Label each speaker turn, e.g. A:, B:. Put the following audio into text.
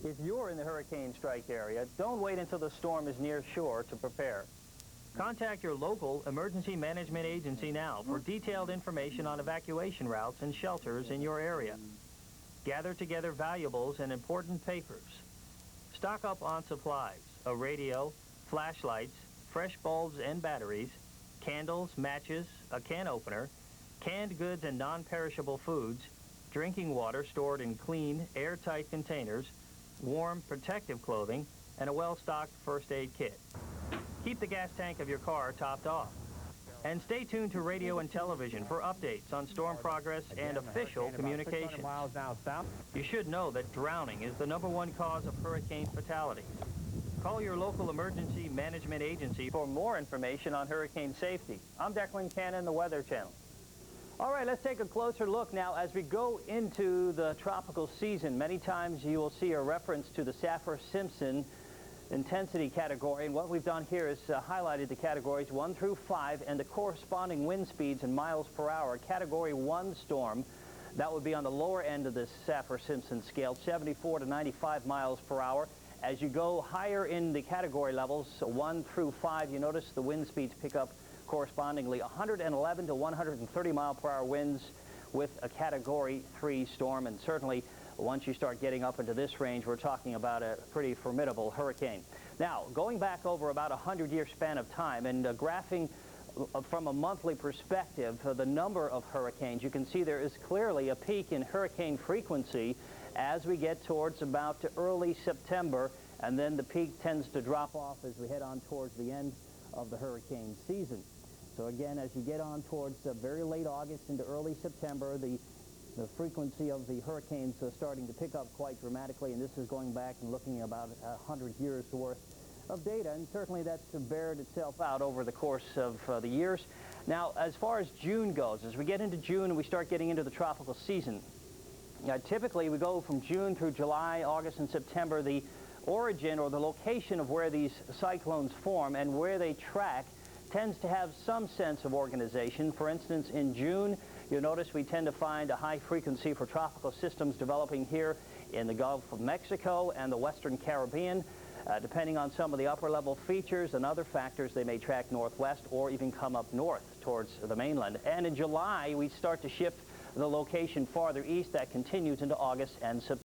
A: If you're in the hurricane strike area, don't wait until the storm is near shore to prepare. Contact your local emergency management agency now for detailed information on evacuation routes and shelters in your area. Gather together valuables and important papers. Stock up on supplies, a radio, flashlights, fresh bulbs and batteries, candles, matches, a can opener, canned goods and non-perishable foods, drinking water stored in clean, airtight containers, warm, protective clothing, and a well-stocked first aid kit. Keep the gas tank of your car topped off. And stay tuned to radio and television for updates on storm progress and official communications. You should know that drowning is the #1 cause of hurricane fatalities. Call your local emergency management agency for more information on hurricane safety. I'm Declan Cannon, the Weather Channel. All right, let's take a closer look now as we go into the tropical season. Many times you will see a reference to the Saffir-Simpson intensity category, and what we've done here is highlighted the categories 1 through 5 and the corresponding wind speeds in miles per hour. Category 1 storm, that would be on the lower end of this Saffir-Simpson scale, 74 to 95 miles per hour. As you go higher in the category levels, 1 through 5, you notice the wind speeds pick up correspondingly 111 to 130 mile per hour winds with a Category 3 storm, and certainly once you start getting up into this range, we're talking about a pretty formidable hurricane. Now, going back over about a 100-year span of time and graphing from a monthly perspective the number of hurricanes, you can see there is clearly a peak in hurricane frequency as we get towards about early September, and then the peak tends to drop off as we head on towards the end of the hurricane season. So again, as you get on towards very late August into early September, the frequency of the hurricanes starting to pick up quite dramatically, and this is going back and looking at about 100 years worth of data, and certainly that's bared itself out over the course of the years. Now, as far as June goes, as we get into June and we start getting into the tropical season, typically we go from June through July, August, and September. The origin or the location of where these cyclones form and where they track tends to have some sense of organization. For instance, in June, you'll notice we tend to find a high frequency for tropical systems developing here in the Gulf of Mexico and the Western Caribbean. Depending on some of the upper level features and other factors, they may track northwest or even come up north towards the mainland. And in July, we start to shift the location farther east. That continues into August and September.